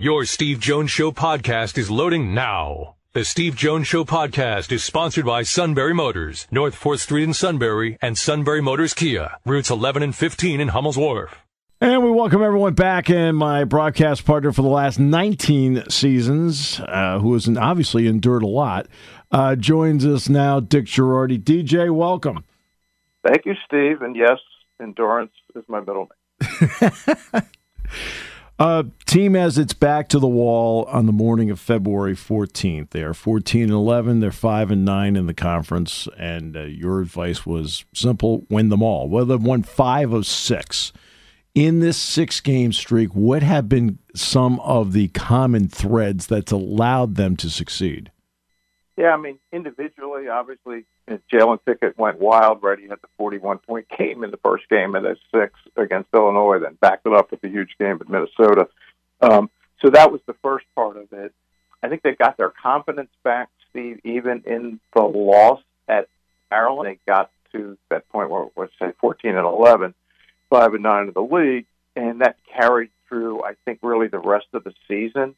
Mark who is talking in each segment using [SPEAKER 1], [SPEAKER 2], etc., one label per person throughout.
[SPEAKER 1] Your Steve Jones Show podcast is loading now. The Steve Jones Show podcast is sponsored by Sunbury Motors, North 4th Street in Sunbury, and Sunbury Motors Kia, routes 11 and 15 in Hummel's Wharf.
[SPEAKER 2] And we welcome everyone back, and my broadcast partner for the last 19 seasons, who has obviously endured a lot, joins us now, Dick Jerardi. DJ, welcome.
[SPEAKER 3] Thank you, Steve. And yes, endurance is my middle name.
[SPEAKER 2] Team has its back to the wall on the morning of February 14th. They are 14-11. They're 5-9 in the conference, and your advice was simple: win them all. Well, they've won 5 of 6. In this 6-game streak, what have been some of the common threads that's allowed them to succeed?
[SPEAKER 3] Yeah, I mean, individually, obviously, Jalen Pickett went wild, right? He had the 41-point game in the first game and a 6 against Illinois, then backed it up with a huge game at Minnesota. So that was the first part of it. I think they got their confidence back, Steve, even in the loss at Maryland. They got to that point where, let's say, 14-11. 5-9 in the league, and that carried through, I think, really the rest of the season.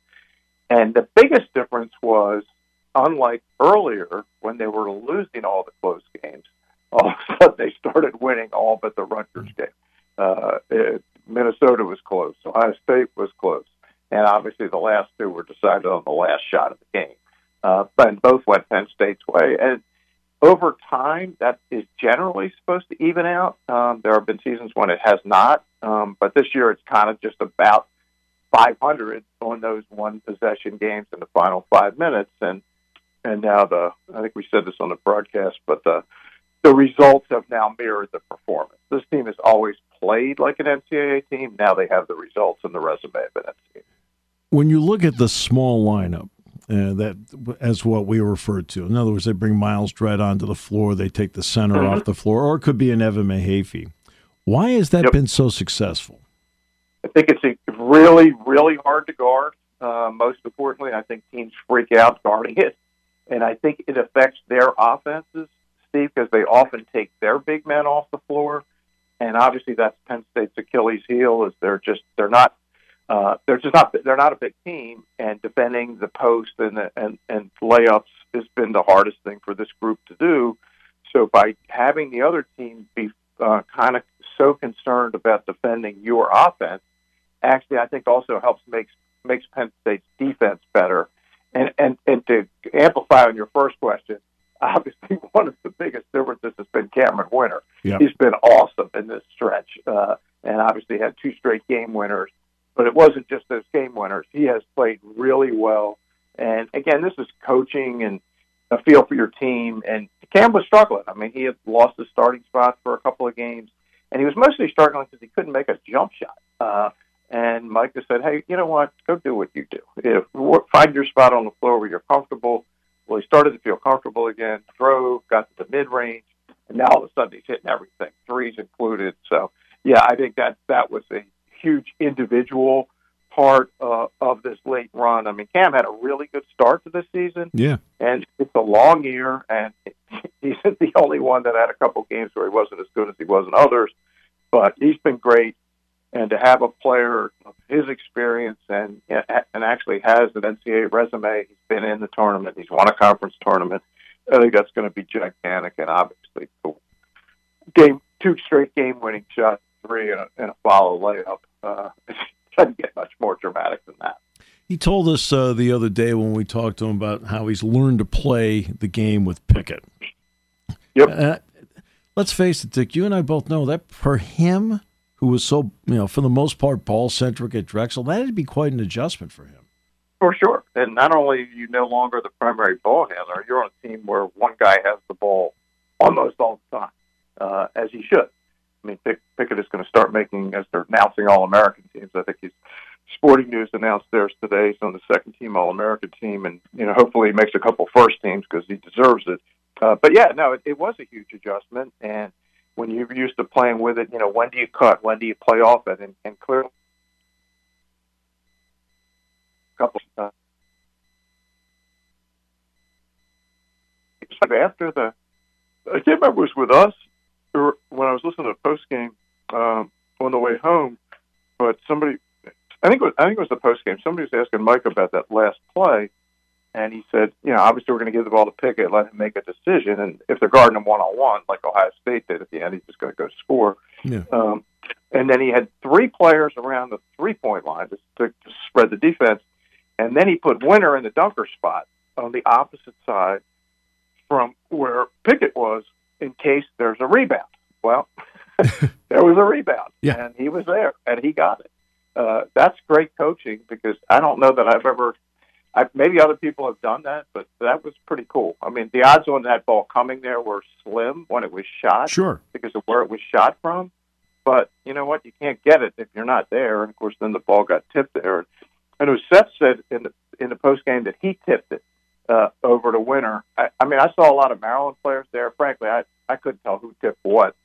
[SPEAKER 3] And the biggest difference was, unlike earlier when they were losing all the close games, all of a sudden they started winning all but the Rutgers game. Minnesota was close. Ohio State was close. And obviously the last two were decided on the last shot of the game. But both went Penn State's way. And over time, that is generally supposed to even out. There have been seasons when it has not, but this year it's kind of just about 500 on those one-possession games in the final 5 minutes. And now I think we said this on the broadcast, but the results have now mirrored the performance. This team has always played like an NCAA team. Now they have the results and the resume of an NCAA.
[SPEAKER 2] When you look at the small lineup, that as what we refer to. In other words, they bring Miles Dredd onto the floor, they take the center off the floor, or it could be an Evan Mahaffey. Why has that been so successful?
[SPEAKER 3] I think it's really, really hard to guard. Most importantly, I think teams freak out guarding it, and I think it affects their offenses, Steve, because they often take their big men off the floor, and obviously that's Penn State's Achilles heel. Is they're not a big team, and defending the post and layups has been the hardest thing for this group to do. So by having the other team be kind of so concerned about defending your offense, actually I think also helps makes Penn State's defense better. And to amplify on your first question, obviously one of the biggest differences has been Cameron Winter. Yep. He's been awesome in this stretch, and obviously had 2 straight game winners. But it wasn't just those game winners. He has played really well. And, again, this is coaching and a feel for your team. And Cam was struggling. I mean, he had lost his starting spot for a couple of games. And he was mostly struggling because he couldn't make a jump shot. And Mike just said, hey, you know what? Go do what you do. Find your spot on the floor where you're comfortable. Well, he started to feel comfortable again, drove, got to the mid-range, and now all of a sudden he's hitting everything, threes included. So, yeah, I think that was a huge individual part of this late run. I mean, Cam had a really good start to this season. Yeah. And it's a long year, and he's the only one that had a couple games where he wasn't as good as he was in others. But he's been great. And to have a player of his experience and actually has an NCAA resume, he's been in the tournament, he's won a conference tournament, I think that's going to be gigantic. And obviously, 2 straight game-winning shots, 3 and a follow layup. It doesn't get much more dramatic than that.
[SPEAKER 2] He told us the other day when we talked to him about how he's learned to play the game with Pickett.
[SPEAKER 3] Yep.
[SPEAKER 2] Let's face it, Dick, you and I both know that for him, who was so, for the most part, ball-centric at Drexel, that had to be quite an adjustment for him.
[SPEAKER 3] For sure. And not only are you no longer the primary ball handler, you're on a team where one guy has the ball almost all the time, as he should. I mean, Pickett is going to start making, as they're announcing All-American teams. I think Sporting News announced theirs today. He's on the second-team All-American team, and hopefully he makes a couple first teams because he deserves it. But yeah, no, it was a huge adjustment. And when you're used to playing with it, when do you cut? When do you play off it? And clearly, after I can't remember if it was with us or when I was listening to the post game on the way home, but somebody think it was the post game. Somebody was asking Mike about that last play, and he said, obviously we're going to give the ball to Pickett, let him make a decision, and if they're guarding him one-on-one, like Ohio State did at the end, he's just going to go score.
[SPEAKER 2] Yeah.
[SPEAKER 3] And then he had 3 players around the 3-point line to spread the defense, and then he put Winter in the dunker spot on the opposite side from where Pickett was in case there's a rebound. Well, there was a rebound, and he was there, and he got it. That's great coaching, because I don't know that I've ever maybe other people have done that, but that was pretty cool. I mean, the odds on that ball coming there were slim when it was shot,
[SPEAKER 2] sure, because
[SPEAKER 3] of where it was shot from. But you know what? You can't get it if you're not there. And of course, then the ball got tipped there. And it was Seth said in the post game that he tipped it over to Winter. I mean, I saw a lot of Maryland players there. Frankly, I couldn't tell who tipped what.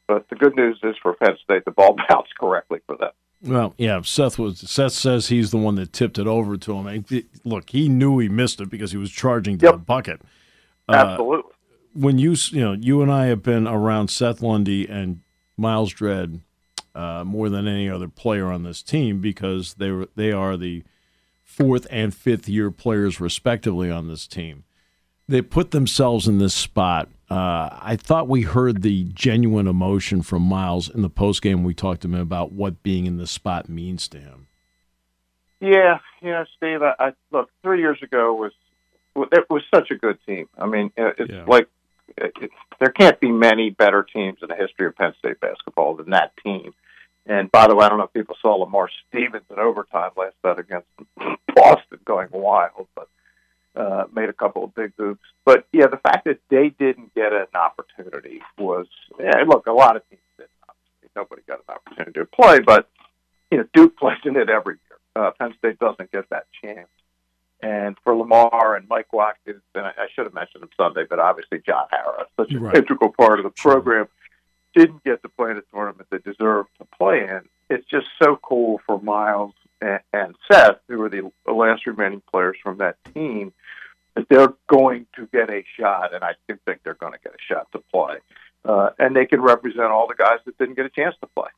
[SPEAKER 3] But the good news is for Penn State, the ball bounced correctly for them.
[SPEAKER 2] Well, yeah, Seth says he's the one that tipped it over to him. Look, he knew he missed it because he was charging to the bucket.
[SPEAKER 3] Absolutely.
[SPEAKER 2] When you and I have been around Seth Lundy and Miles Dredd more than any other player on this team, because they are the 4th and 5th year players respectively on this team. They put themselves in this spot. I thought we heard the genuine emotion from Miles in the postgame. We talked to him about what being in this spot means to him.
[SPEAKER 3] Yeah, Steve. Look, 3 years ago it was such a good team. I mean, there can't be many better teams in the history of Penn State basketball than that team. And by the way, I don't know if people saw Lamar Stevens in overtime last night against Boston going wild, but made a couple of big hoops. But, yeah, the fact that they didn't get an opportunity was, look, a lot of teams didn't. Obviously, nobody got an opportunity to play, but, Duke plays in it every year. Penn State doesn't get that chance. And for Lamar and Mike Watkins, and I should have mentioned him Sunday, but obviously John Harris, such an integral part of the program, didn't get to play in a tournament they deserved to play in. It's just so cool for Miles and Seth, who are the last remaining players from that team, that they're going to get a shot, and I do think they're going to get a shot to play. And they can represent all the guys that didn't get a chance to play.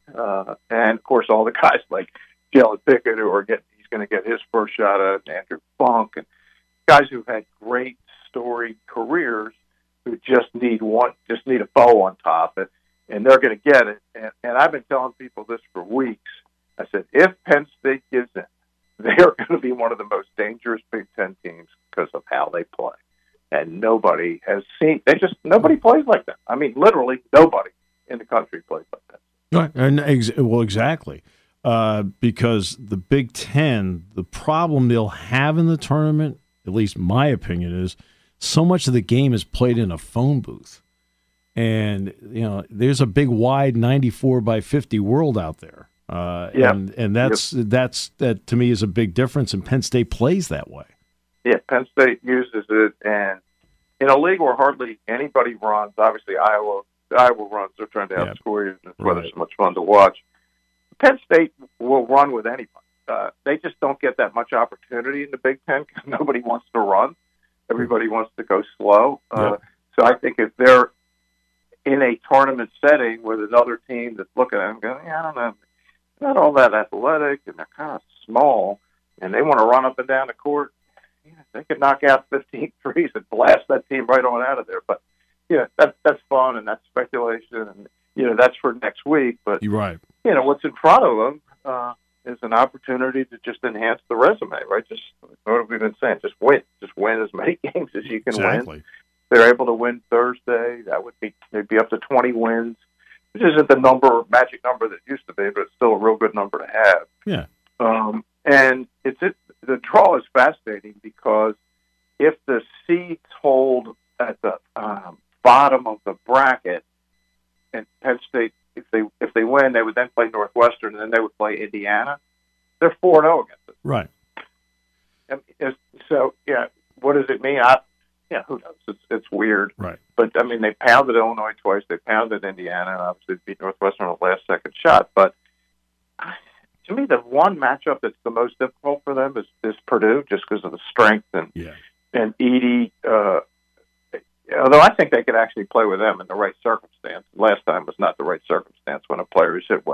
[SPEAKER 3] And, of course, all the guys like Jalen Pickett, who he's going to get his first shot at, Andrew Funk, and guys who've had great storied careers who just need a bow on top, and they're going to get it. And I've been telling people this for weeks. I said, if Penn State gives in, they are going to be one of the most dangerous Big Ten teams because of how they play. And nobody plays like that. I mean, literally nobody in the country plays like that.
[SPEAKER 2] Right. And exactly. Because the Big Ten, the problem they'll have in the tournament, at least my opinion is, so much of the game is played in a phone booth. And, there's a big, wide 94 by 50 world out there. And that to me is a big difference, and Penn State plays that way.
[SPEAKER 3] Yeah, Penn State uses it, and in a league where hardly anybody runs, obviously Iowa runs, they're trying to outscore you, and it's why they're so much fun to watch. Penn State will run with anybody. They just don't get that much opportunity in the Big Ten because nobody wants to run. Everybody wants to go slow. So I think if they're in a tournament setting with another team that's looking at them going, I don't know, not all that athletic, and they're kind of small, and they want to run up and down the court, they could knock out 15 threes and blast that team right on out of there. But, that's fun, and that's speculation, and, that's for next week. But,
[SPEAKER 2] you're right.
[SPEAKER 3] What's in front of them is an opportunity to just enhance the resume, right? Just what have we been saying? Just win. Just win as many games as you can win. They're able to win Thursday. They'd be up to 20 wins, which isn't the magic number that it used to be, but it's still a real good number to have.
[SPEAKER 2] Yeah.
[SPEAKER 3] And the draw is fascinating because if the seeds hold at the bottom of the bracket, and Penn State, if they win, they would then play Northwestern, and then they would play Indiana. They're 4-0 against it.
[SPEAKER 2] Right.
[SPEAKER 3] So, what does it mean? Who knows? It's weird.
[SPEAKER 2] Right.
[SPEAKER 3] But, I mean, they pounded Illinois twice. They pounded Indiana, and obviously beat Northwestern on the last-second shot. But to me, the one matchup that's the most difficult for them is Purdue, just because of the strength and Edey. Although I think they could actually play with them in the right circumstance. Last time was not the right circumstance when a player who's hit,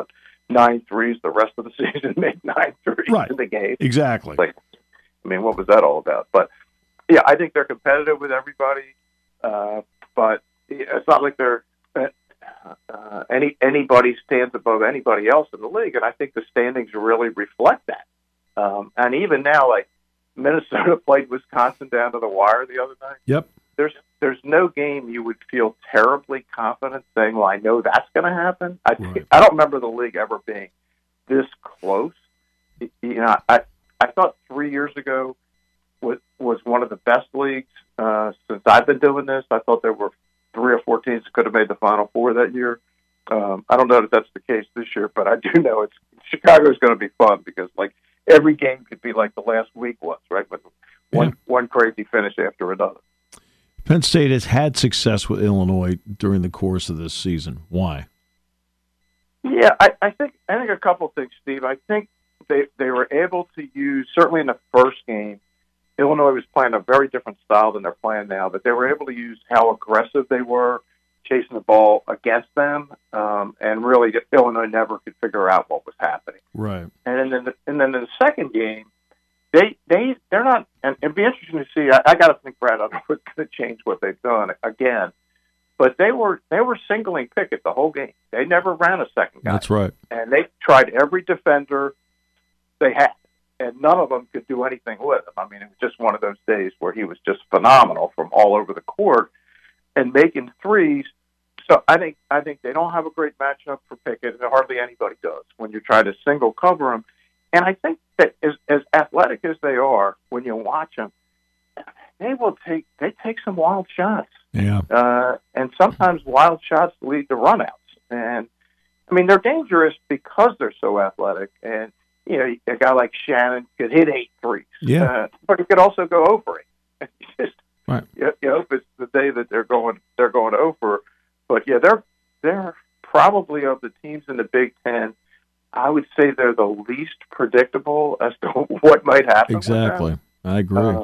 [SPEAKER 3] 9 threes the rest of the season, make 9 threes
[SPEAKER 2] right.
[SPEAKER 3] in the game.
[SPEAKER 2] Exactly.
[SPEAKER 3] Like, I mean, what was that all about? But yeah, I think they're competitive with everybody, but it's not like they're anybody stands above anybody else in the league, and I think the standings really reflect that. And even now, like Minnesota played Wisconsin down to the wire the other night.
[SPEAKER 2] Yep.
[SPEAKER 3] There's no game you would feel terribly confident saying, "Well, I know that's going to happen."
[SPEAKER 2] Right.
[SPEAKER 3] I don't remember the league ever being this close. You know, I thought 3 years ago was one of the best leagues since I've been doing this. I thought there were 3 or 4 teams that could have made the Final Four that year. I don't know if that's the case this year, but I do know Chicago's going to be fun because like every game could be like the last week was, right? With one crazy finish after another.
[SPEAKER 2] Penn State has had success with Illinois during the course of this season. Why?
[SPEAKER 3] Yeah, I think a couple of things, Steve. I think they were able to use, certainly in the first game, Illinois was playing a very different style than they're playing now, but they were able to use how aggressive they were chasing the ball against them, and really Illinois never could figure out what was happening.
[SPEAKER 2] Right.
[SPEAKER 3] And then in the second game, they're not, and it'd be interesting to see. I got to think Brad Underwood's going to change what they've done again, but they were singling Pickett the whole game. They never ran a second guy.
[SPEAKER 2] That's right.
[SPEAKER 3] And they tried every defender they had, and none of them could do anything with him. I mean, it was just one of those days where he was just phenomenal from all over the court and making threes. So I think they don't have a great matchup for Pickett, and hardly anybody does when you try to single cover him. And I think that as athletic as they are, when you watch them, they take some wild shots.
[SPEAKER 2] Yeah.
[SPEAKER 3] And sometimes wild shots lead to runouts. And I mean, they're dangerous because they're so athletic. And you know, a guy like Shannon could hit 8 threes.
[SPEAKER 2] Yeah.
[SPEAKER 3] But he could also go over it.
[SPEAKER 2] Right.
[SPEAKER 3] You hope it's the day that they're going over. But yeah, they're probably of the teams in the Big Ten, I would say they're the least predictable as to what might happen.
[SPEAKER 2] Exactly. I agree.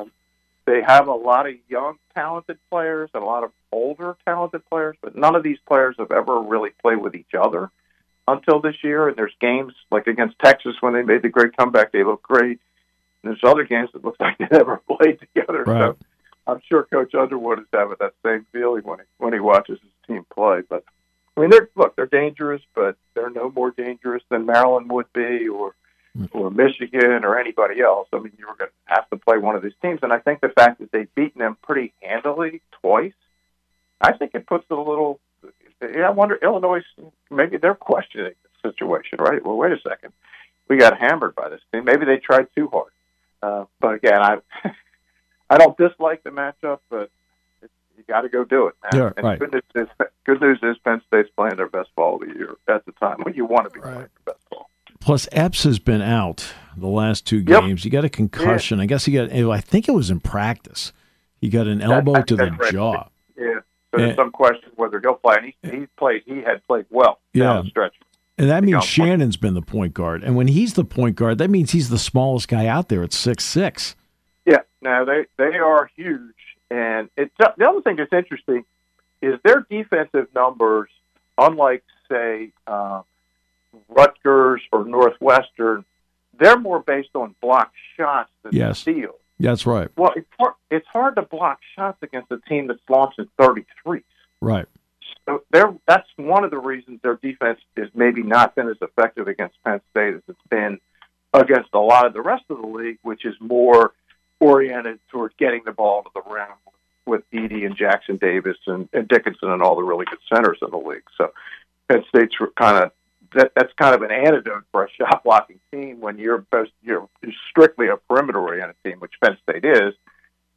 [SPEAKER 3] They have a lot of young, talented players and a lot of older, talented players, but none of these players have ever really played with each other until this year. And there's games like against Texas when they made the great comeback, they look great. And there's other games that look like they never played together.
[SPEAKER 2] Right.
[SPEAKER 3] So I'm sure Coach Underwood is having that same feeling when he watches his team play. But I mean, they're dangerous, but they're no more dangerous than Maryland would be, or Michigan, or anybody else. I mean, you were going to have to play one of these teams, and I think the fact that they've beaten them pretty handily twice, I think it puts it a little. I wonder, Illinois, maybe they're questioning the situation, right? Well, wait a second, we got hammered by this team. Maybe they tried too hard. But again, I don't dislike the matchup, but you got to go do it, man.
[SPEAKER 2] Yeah,
[SPEAKER 3] and
[SPEAKER 2] right.
[SPEAKER 3] Good news is Penn State's playing their best ball of the year at the time when you want to be playing your best ball.
[SPEAKER 2] Plus, Epps has been out the last 2 games. He got a concussion.
[SPEAKER 3] Yeah.
[SPEAKER 2] I guess I think it was in practice. He got an elbow to the jaw.
[SPEAKER 3] Yeah. So there's some question whether he'll play. And he had played well down the stretch.
[SPEAKER 2] And that means Shannon's been the point guard. And when he's the point guard, that means he's the smallest guy out there at 6'6".
[SPEAKER 3] Yeah. Now, they are huge. And the other thing that's interesting is their defensive numbers, unlike, say, Rutgers or Northwestern, they're more based on block shots than steals.
[SPEAKER 2] That's right.
[SPEAKER 3] Well, it's hard to block shots against a team that's launching 33s.
[SPEAKER 2] Right.
[SPEAKER 3] So that's one of the reasons their defense has maybe not been as effective against Penn State as it's been against a lot of the rest of the league, which is more oriented toward getting the ball to the rim with Edey and Jackson Davis and Dickinson and all the really good centers in the league. So Penn State's that's kind of an antidote for a shot blocking team when you're strictly a perimeter oriented team, which Penn State is.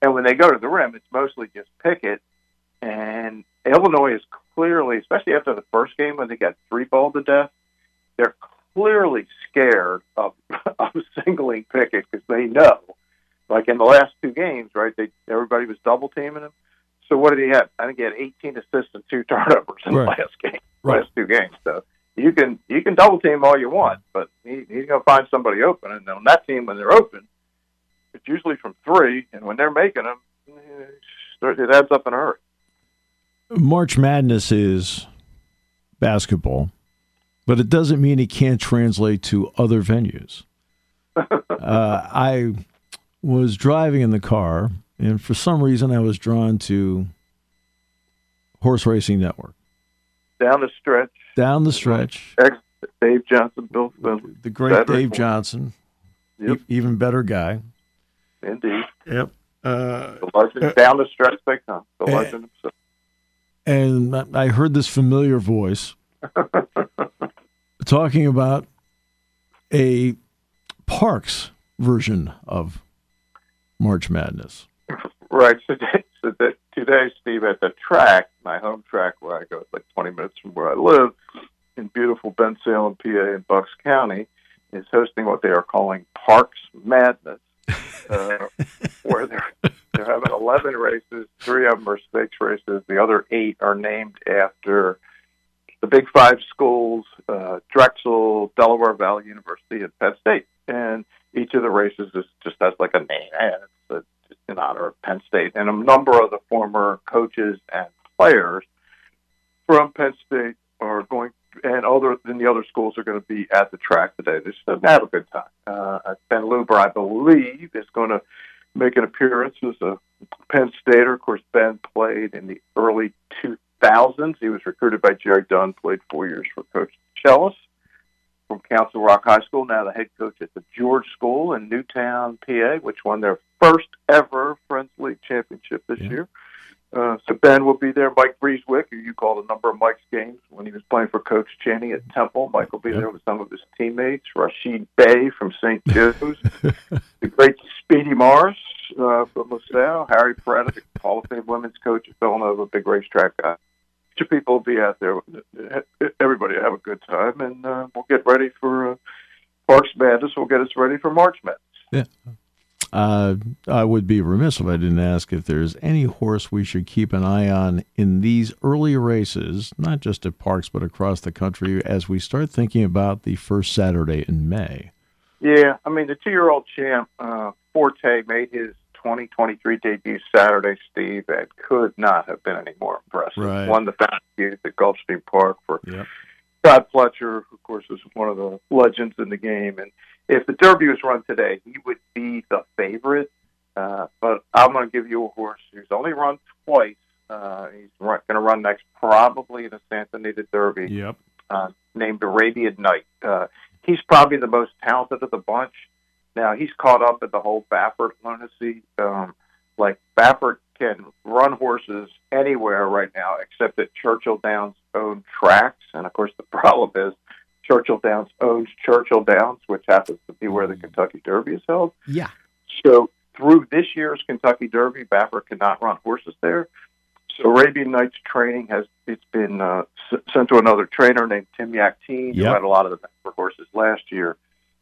[SPEAKER 3] And when they go to the rim, it's mostly just Pickett. And Illinois is clearly, especially after the first game when they got 3-balled to death, they're clearly scared of singling Pickett because they know, like in the last 2 games, right? Everybody was double teaming him. So what did he have? I think he had 18 assists and 2 turnovers in the last game, last 2 games. So you can double team all you want, but he's going to find somebody open. And on that team, when they're open, it's usually from 3, and when they're making them, it adds up in a hurry.
[SPEAKER 2] March Madness is basketball. But it doesn't mean it can't translate to other venues. I was driving in the car, and for some reason I was drawn to Horse Racing Network.
[SPEAKER 3] Down the stretch. Dave Johnson, Bill Spencer.
[SPEAKER 2] The great Dave Johnson.
[SPEAKER 3] Yep.
[SPEAKER 2] Even better guy.
[SPEAKER 3] Indeed.
[SPEAKER 2] Yep.
[SPEAKER 3] The legend, down the stretch they come. The legend himself.
[SPEAKER 2] And I heard this familiar voice talking about a Parks version of March Madness.
[SPEAKER 3] Right. So today, Steve, at the track, my home track where I go, like 20 minutes from where I live, in beautiful Bensalem, PA, in Bucks County, is hosting what they are calling Parks Madness, where they're having 11 races. 3 of them are stakes races. The other 8 are named after the Big Five schools, Drexel, Delaware Valley University, and Penn State. And each of the races just has like a name. It's in honor of Penn State. And a number of the former coaches and players from Penn State are going, and other than the other schools are going to be at the track today. They're just going to have a good time. Ben Luber, I believe, is going to make an appearance as a Penn Stater. Of course, Ben played in the early 2000s. He was recruited by Jerry Dunn, played 4 years for Coach Chellis from Council Rock High School, now the head coach at the George School in Newtown, PA, which won their first ever Friends League championship this year. So Ben will be there. Mike Breeswick, who you called a number of Mike's games when he was playing for Coach Chaney at Temple. Mike will be there with some of his teammates. Rashid Bey from St. Joe's. The great Speedy Morris from LaSalle. Harry Peretta, the Hall of Fame women's coach at Villanova, big racetrack guy. People will be out there. Everybody will have a good time, and we'll get ready for Parks Madness. We'll get us ready for March Madness.
[SPEAKER 2] Yeah. I would be remiss if I didn't ask if there's any horse we should keep an eye on in these early races, not just at Parks, but across the country, as we start thinking about the first Saturday in May.
[SPEAKER 3] Yeah, I mean, the 2-year-old champ, Forte, made his 2023 debut Saturday, Steve, and could not have been any more impressive.
[SPEAKER 2] Right.
[SPEAKER 3] Won the Fast Youth at Gulfstream Park for Scott Fletcher, who, of course, is one of the legends in the game. And if the Derby was run today, he would be the favorite. But I'm going to give you a horse who's only run twice. He's going to run next, probably in the Santa Anita Derby, named Arabian Night. He's probably the most talented of the bunch. Now, he's caught up in the whole Baffert lunacy. Baffert can run horses anywhere right now except at Churchill Downs' own tracks. And, of course, the problem is Churchill Downs owns Churchill Downs, which happens to be where the Kentucky Derby is held.
[SPEAKER 2] Yeah.
[SPEAKER 3] So through this year's Kentucky Derby, Baffert cannot run horses there. So Arabian Night's training it's been sent to another trainer named Tim Yaktine, who had a lot of the Baffert horses last year.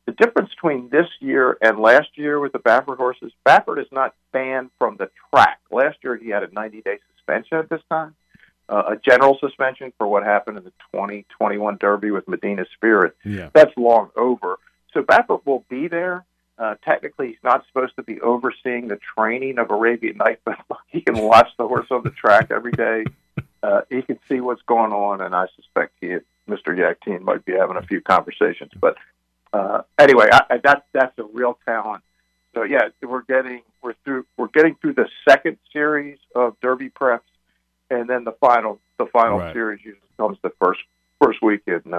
[SPEAKER 3] The difference between this year and last year with the Baffert horses, Baffert is not banned from the track. Last year he had a 90-day suspension at this time, a general suspension for what happened in the 2021 Derby with Medina Spirit.
[SPEAKER 2] Yeah.
[SPEAKER 3] That's long over. So Baffert will be there. Technically, he's not supposed to be overseeing the training of Arabian Night, but he can watch the horse on the track every day. He can see what's going on, and I suspect Mr. Yaktine might be having a few conversations. But anyway, that's a real talent. So yeah, we're getting through the second series of Derby preps, and then the final series usually comes the first week in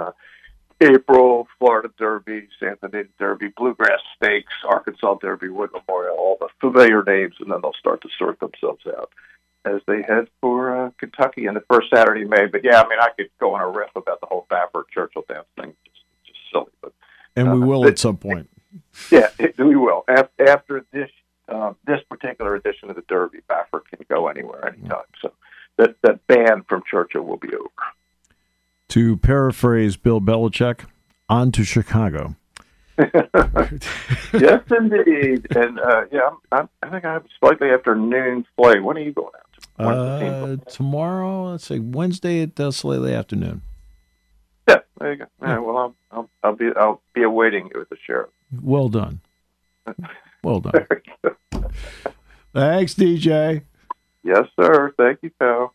[SPEAKER 3] April. Florida Derby, Santa Anita Derby, Bluegrass Stakes, Arkansas Derby, Wood Memorial, all the familiar names, and then they'll start to sort themselves out as they head for Kentucky in the first Saturday in May. But yeah, I mean, I could go on a riff about the whole Baffert Churchill Downs thing. Just silly, but.
[SPEAKER 2] And we will at some point.
[SPEAKER 3] Yeah, we will. After this particular edition of the Derby, Baffert can go anywhere, anytime. So that ban from Churchill will be over. To
[SPEAKER 2] paraphrase Bill Belichick, on to Chicago.
[SPEAKER 3] Yes, indeed. And I think I have a slightly afternoon flight. When are you going out?
[SPEAKER 2] Tomorrow, let's say Wednesday at slightly afternoon.
[SPEAKER 3] Yeah, there you go. All right, well, I'll be awaiting you with the sheriff.
[SPEAKER 2] Well done. Well done. Thanks, DJ.
[SPEAKER 3] Yes, sir. Thank you, pal.